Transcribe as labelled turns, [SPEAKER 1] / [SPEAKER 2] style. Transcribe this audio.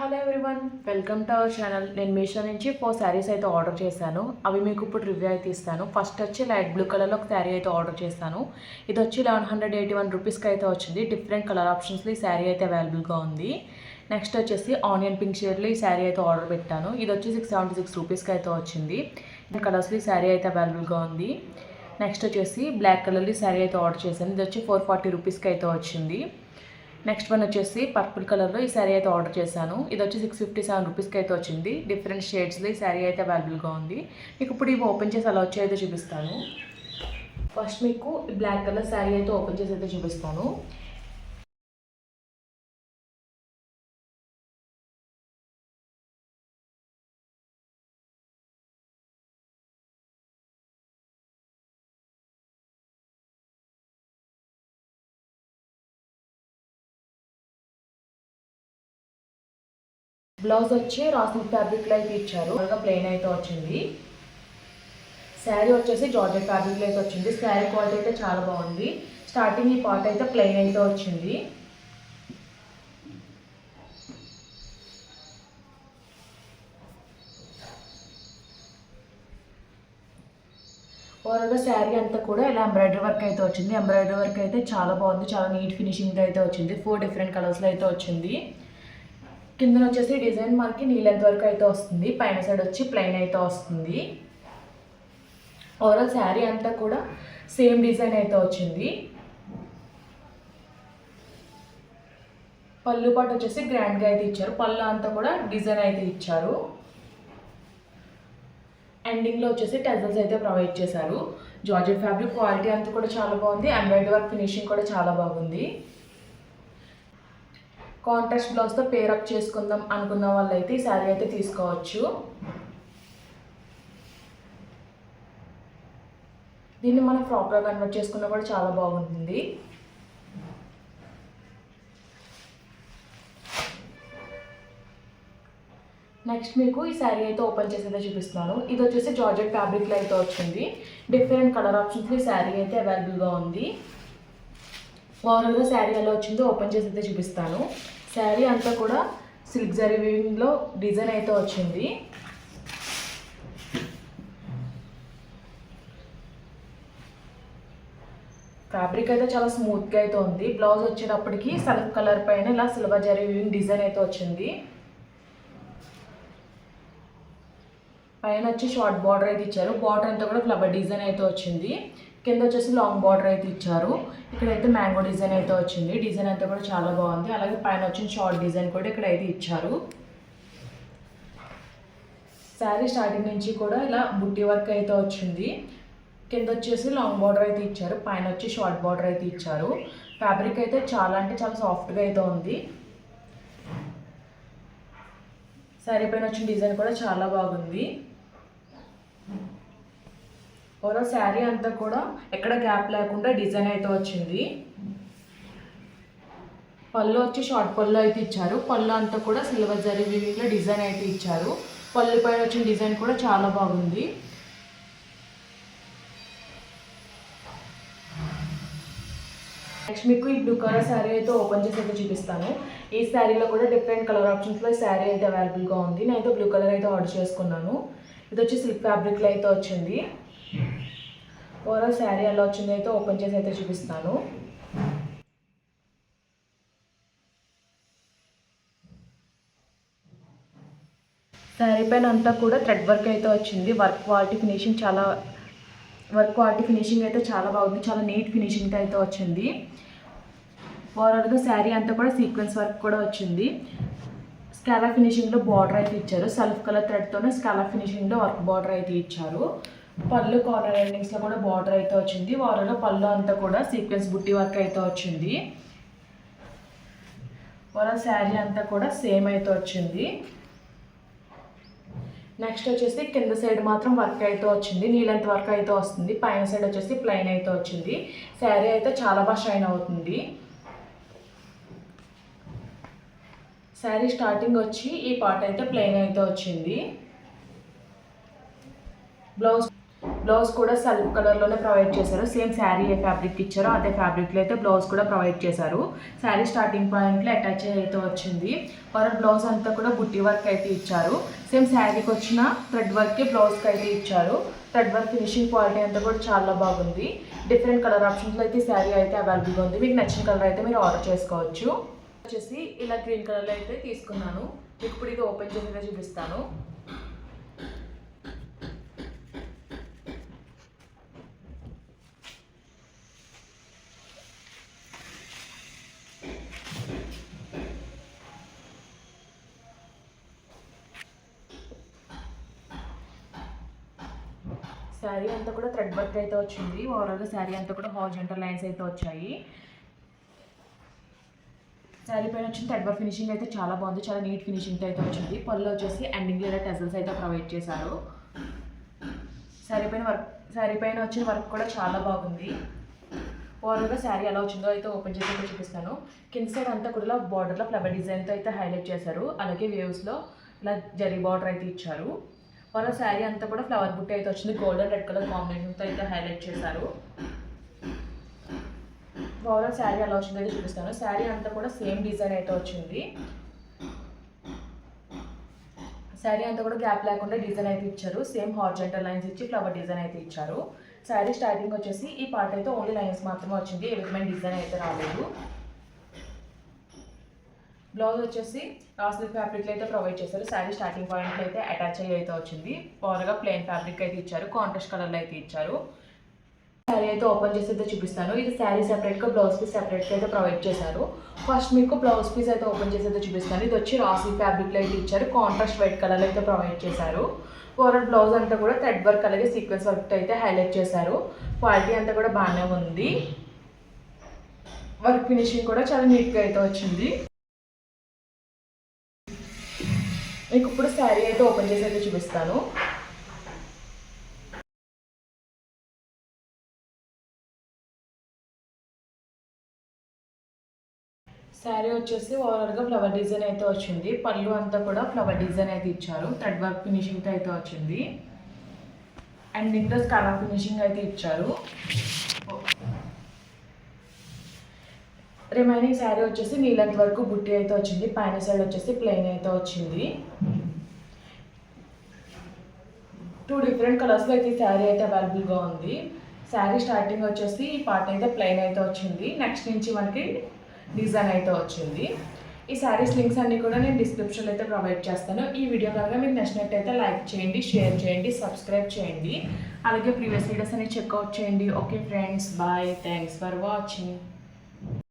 [SPEAKER 1] Hello everyone, welcome to our channel. నేను మీషో నుంచి 4 శారీస్ అయితే ఆర్డర్ చేశాను. అవి మీకు ఇప్పుడు రివ్యూ అయితే ఇస్తాను. ఫస్ట్ వచ్చి లైట్ బ్లూ కలర్లో ఒక శారీ అయితే ఆర్డర్ చేశాను. ఇది వచ్చి 1181 రూపీస్కి అయితే వచ్చింది. డిఫరెంట్ కలర్ ఆప్షన్స్లో ఈ శారీ అయితే అవైలబుల్గా ఉంది. నెక్స్ట్ వచ్చేసి ఆనియన్ పింక్ షేడ్లో ఈ శారీ అయితే ఆర్డర్ పెట్టాను. ఇది వచ్చి 676 రూపీస్కి అయితే వచ్చింది. ఈ కలర్స్లో ఈ శారీ అయితే అవైలబుల్గా ఉంది. నెక్స్ట్ వచ్చేసి బ్లాక్ కలర్లో ఈ శారీ అయితే ఆర్డర్ చేశాను. ఇది వచ్చి 440 రూపీస్కి అయితే వచ్చింది. నెక్స్ట్ వన్ వచ్చేసి పర్పుల్ కలర్లో ఈ శారీ అయితే ఆర్డర్ చేశాను. ఇది వచ్చి 657 రూపీస్కి అయితే వచ్చింది. డిఫరెంట్ షేడ్స్లో ఈ శారీ అయితే అవైలబుల్గా ఉంది. మీకు ఇప్పుడు ఇవి ఓపెన్ చేసి అలా వచ్చి అయితే చూపిస్తాను. ఫస్ట్ మీకు బ్లాక్ కలర్ శారీ అయితే ఓపెన్ చేసి అయితే చూపిస్తాను. బ్లౌజ్ వచ్చి రాసిల్క్ ఫ్యాబ్రిక్లో అయితే ఇచ్చారు. ప్లెయిన్ అయితే వచ్చింది. శారీ వచ్చేసి జార్జెట్ ఫ్యాబ్రిక్లో అయితే వచ్చింది. శారీ క్వాలిటీ అయితే చాలా బాగుంది. స్టార్టింగ్ ఈ పార్ట్ అయితే ప్లెయిన్ అయితే వచ్చింది. ఓవరాల్గా శారీ అంతా కూడా ఇలా ఎంబ్రాయిడరీ వర్క్ అయితే వచ్చింది. ఎంబ్రాయిడరీ వర్క్ అయితే చాలా బాగుంది. చాలా నీట్ ఫినిషింగ్ అయితే వచ్చింది. 4 డిఫరెంట్ కలర్స్లో అయితే వచ్చింది. కింద వచ్చేసి డిజైన్ మనకి నీ లెంత్ వరకు అయితే వస్తుంది. పైన సైడ్ వచ్చి ప్లెయిన్ అయితే వస్తుంది. ఓవరాల్ శారీ అంతా కూడా సేమ్ డిజైన్ అయితే వచ్చింది. పళ్ళు పాటు వచ్చేసి గ్రాండ్గా అయితే ఇచ్చారు. పళ్ళు అంతా కూడా డిజైన్ అయితే ఇచ్చారు. ఎండింగ్లో వచ్చేసి టెజల్స్ అయితే ప్రొవైడ్ చేశారు. జార్జెట్ ఫ్యాబ్రిక్ క్వాలిటీ అంతా కూడా చాలా బాగుంది. ఎంబ్రాయిడరీ వర్క్ ఫినిషింగ్ కూడా చాలా బాగుంది. కాంట్రాస్ట్ బ్లౌజ్తో పేరప్ చేసుకుందాం అనుకున్న వాళ్ళైతే ఈ శారీ అయితే తీసుకోవచ్చు. దీన్ని మనం ఫ్రాక్గా కన్వర్ట్ చేసుకున్నా కూడా చాలా బాగుంటుంది. నెక్స్ట్ మీకు ఈ శారీ అయితే ఓపెన్ చేసి అయితే చూపిస్తున్నాను. ఇది వచ్చేసి జార్జెట్ ఫ్యాబ్రిక్లో అయితే వచ్చింది. డిఫరెంట్ కలర్ ఆప్షన్స్ ఈ శారీ అయితే అవైలబుల్గా ఉంది. ఓవరాల్గా శారీ ఎలా వచ్చిందో ఓపెన్ చేసి అయితే చూపిస్తాను. శారీ అంతా కూడా సిల్క్ జరీ వీవింగ్లో డిజైన్ అయితే వచ్చింది. ఫ్యాబ్రిక్ అయితే చాలా స్మూత్గా అయితే ఉంది. బ్లౌజ్ వచ్చేటప్పటికి సెల్ఫ్ కలర్ పైన ఇలా సిల్వర్ జరీ వీవింగ్ డిజైన్ అయితే వచ్చింది. పైన వచ్చి షార్ట్ బార్డర్ అయితే ఇచ్చారు. బార్డర్ అంతా కూడా ఫ్లవర్ డిజైన్ అయితే వచ్చింది. కింద వచ్చేసి లాంగ్ బార్డర్ అయితే ఇచ్చారు. ఇక్కడైతే మ్యాంగో డిజైన్ అయితే వచ్చింది. డిజైన్ అంతా కూడా చాలా బాగుంది. అలాగే పైన వచ్చిన షార్ట్ డిజైన్ కూడా ఇక్కడ అయితే ఇచ్చారు. శారీ స్టార్టింగ్ నుంచి కూడా ఇలా బుట్టి వర్క్ అయితే వచ్చింది. కింద వచ్చేసి లాంగ్ బార్డర్ అయితే ఇచ్చారు. పైన వచ్చి షార్ట్ బార్డర్ అయితే ఇచ్చారు. ఫ్యాబ్రిక్ అయితే చాలా అంటే చాలా సాఫ్ట్గా అయితే ఉంది. శారీ పైన వచ్చిన డిజైన్ కూడా చాలా బాగుంది. ఓవరాల్ శారీ అంతా కూడా ఎక్కడ గ్యాప్ లేకుండా డిజైన్ అయితే వచ్చింది. పళ్ళు వచ్చి షార్ట్ పళ్ళు అయితే ఇచ్చారు. పళ్ళు అంతా కూడా సిల్వర్ జరీ వీవింగ్లో డిజైన్ అయితే ఇచ్చారు. పళ్ళు పైన వచ్చిన డిజైన్ కూడా చాలా బాగుంది. నెక్స్ట్ మీకు ఈ బ్లూ కలర్ శారీ అయితే ఓపెన్ చేసి అయితే చూపిస్తాను. ఈ శారీలో కూడా డిఫరెంట్ కలర్ ఆప్షన్స్లో ఈ శారీ అయితే అవైలబుల్గా ఉంది. నేనైతే బ్లూ కలర్ అయితే ఆర్డర్ చేసుకున్నాను. ఇది వచ్చి సిల్క్ ఫ్యాబ్రిక్లో అయితే వచ్చింది. ఓవరాల్ శారీ ఎలా వచ్చింది అయితే ఓపెన్ చేసి అయితే చూపిస్తాను. శారీ పైన అంతా కూడా థ్రెడ్ వర్క్ అయితే వచ్చింది. వర్క్ క్వాలిటీ ఫినిషింగ్ అయితే చాలా బాగుంది. చాలా నీట్ ఫినిషింగ్ అయితే వచ్చింది. ఓవరాల్గా శారీ అంతా కూడా సీక్వెన్స్ వర్క్ కూడా వచ్చింది. స్కాలా ఫినిషింగ్లో బార్డర్ అయితే ఇచ్చారు. సెల్ఫ్ కలర్ థ్రెడ్తోనే స్కాలా ఫినిషింగ్లో వర్క్ బార్డర్ అయితే ఇచ్చారు. పళ్ళు కార్నర్ ఎండింగ్స్లో కూడా బార్డర్ అయితే వచ్చింది. ఓవరాల్గా పళ్ళు అంతా కూడా సీక్వెన్స్ బుట్టి వర్క్ అయితే వచ్చింది. ఓవరాల్ శారీ అంతా కూడా సేమ్ అయితే వచ్చింది. నెక్స్ట్ వచ్చేసి కింద సైడ్ మాత్రం వర్క్ అయితే వచ్చింది. నీళ్ళంత వర్క్ అయితే వస్తుంది. పైన సైడ్ వచ్చేసి ప్లెయిన్ అయితే వచ్చింది. శారీ అయితే చాలా బాగా షైన్ అవుతుంది. శారీ స్టార్టింగ్ వచ్చి ఈ పార్ట్ అయితే ప్లెయిన్ అయితే వచ్చింది. బ్లౌజ్ కూడా సెల్ఫ్ కలర్లోనే ప్రొవైడ్ చేశారు. సేమ్ శారీ ఏ ఫ్యాబ్రిక్ ఇచ్చారో అదే ఫ్యాబ్రిక్లో అయితే బ్లౌజ్ కూడా ప్రొవైడ్ చేశారు. శారీ స్టార్టింగ్ పాయింట్లో అటాచ్ అయితే వచ్చింది. బ్లౌజ్ అంతా కూడా బుట్టి వర్క్ అయితే ఇచ్చారు. సేమ్ శారీకి వచ్చిన థ్రెడ్ వర్కే బ్లౌజ్కి అయితే ఇచ్చారు. థ్రెడ్ వర్క్ ఫినిషింగ్ క్వాలిటీ అంతా కూడా చాలా బాగుంది. డిఫరెంట్ కలర్ ఆప్షన్స్లో అయితే శారీ అయితే అవైలబుల్గా ఉంది. మీకు నచ్చిన కలర్ అయితే మీరు ఆర్డర్ చేసుకోవచ్చు. వచ్చేసి ఇలా గ్రీన్ కలర్లో అయితే తీసుకున్నాను. మీకు ఇప్పుడు ఇది ఓపెన్ చేసి చూపిస్తాను. శారీ అంతా కూడా థ్రెడ్ వర్క్ అయితే వచ్చింది. ఓవరాల్గా శారీ అంతా కూడా హారిజాంటల్ లైన్స్ అయితే వచ్చాయి. శారీ పైన వచ్చిన థ్రెడ్ వర్క్ ఫినిషింగ్ అయితే చాలా బాగుంది. చాలా నీట్ ఫినిషింగ్ అయితే వచ్చింది. పళ్ళు వచ్చేసి ఎండింగ్ లేదా టెజల్స్ అయితే ప్రొవైడ్ చేశారు. శారీ పైన వచ్చిన వర్క్ కూడా చాలా బాగుంది. ఓవరాల్గా శారీ ఎలా వచ్చిందో అయితే ఓపెన్ చేసి అయితే చూపిస్తాను. కింద సైడ్ అంతా కూడా బార్డర్లో ఫ్లవర్ డిజైన్తో అయితే హైలైట్ చేశారు. అలాగే వేవ్స్లో ఇలా జరీ బార్డర్ అయితే ఇచ్చారు. వాళ్ళ శారీ అంతా కూడా ఫ్లవర్ బుట్టి అయితే వచ్చింది. గోల్డెన్ రెడ్ కలర్ కాంబినేషన్తో అయితే హైలైట్ చేశారు. ఓవరాల్ శారీ ఎలా వచ్చిందో అయితే చూపిస్తాను. శారీ అంతా కూడా సేమ్ డిజైన్ అయితే వచ్చింది. శారీ అంతా కూడా గ్యాప్ లేకుండా డిజైన్ అయితే ఇచ్చారు. సేమ్ హారిజాంటల్ లైన్స్ ఇచ్చి ఫ్లవర్ డిజైన్ అయితే ఇచ్చారు. శారీ స్టార్టింగ్ వచ్చేసి ఈ పార్ట్ అయితే ఓన్లీ లైన్స్ మాత్రమే వచ్చింది. ఏ విధమైన డిజైన్ అయితే రాలేదు. బ్లౌజ్ వచ్చేసి సిల్క్ ఫ్యాబ్రిక్లో అయితే ప్రొవైడ్ చేశారు. శారీ స్టార్టింగ్ పాయింట్లో అయితే అటాచ్ అయితే వచ్చింది. పవర్గా ప్లెయిన్ ఫ్యాబ్రిక్ అయితే ఇచ్చారు. కాంట్రాస్ట్ కలర్లో అయితే ఇచ్చారు. శారీ అయితే ఓపెన్ చేసి అయితే చూపిస్తాను. ఇది శారీ సెపరేట్గా బ్లౌజ్ పీస్ సెపరేట్గా అయితే ప్రొవైడ్ చేశారు. ఫస్ట్ మీకు బ్లౌజ్ పీస్ అయితే ఓపెన్ చేసి అయితే చూపిస్తాను. ఇది వచ్చి సిల్క్ ఫ్యాబ్రిక్లో అయితే ఇచ్చారు. కాంట్రాస్ట్ వైట్ కలర్లో అయితే ప్రొవైడ్ చేశారు. ఓవరాల్ బ్లౌజ్ అంతా కూడా థ్రెడ్ వర్క్ అలాగే సీక్వెన్స్ వర్క్ అయితే హైలైట్ చేశారు. క్వాలిటీ అంతా కూడా బాగానే ఉంది. వర్క్ ఫినిషింగ్ కూడా చాలా నీట్గా అయితే వచ్చింది. మీకు ఇప్పుడు శారీ అయితే ఓపెన్ చేసి అయితే చూపిస్తాను. శారీ వచ్చేసి ఓవరాల్గా ఫ్లవర్ డిజైన్ అయితే వచ్చింది. పళ్ళు అంతా కూడా ఫ్లవర్ డిజైన్ అయితే ఇచ్చారు. థ్రెడ్ వర్క్ ఫినిషింగ్తో అయితే వచ్చింది. అండ్ ఇంకా కలర్ ఫినిషింగ్ అయితే ఇచ్చారు. రిమైనింగ్ శారీ వచ్చేసి నీలంత వరకు బుట్టి అయితే వచ్చింది. పైన సైడ్ వచ్చేసి ప్లెయిన్ అయితే వచ్చింది. 2 డిఫరెంట్ కలర్స్లో అయితే ఈ శారీ అయితే అవైలబుల్గా ఉంది. శారీ స్టార్టింగ్ వచ్చేసి ఈ పార్ట్ అయితే ప్లెయిన్ అయితే వచ్చింది. నెక్స్ట్ నుంచి మనకి డిజైన్ అయితే వచ్చింది. ఈ శారీస్ లింక్స్ అన్నీ కూడా నేను డిస్క్రిప్షన్లో అయితే ప్రొవైడ్ చేస్తాను. ఈ వీడియో కనుక మీకు నచ్చినట్టయితే లైక్ చేయండి, షేర్ చేయండి, సబ్స్క్రైబ్ చేయండి. అలాగే ప్రీవియస్ వీడియోస్ అన్ని చెక్అవుట్ చేయండి. Okay friends, bye. Thanks for watching.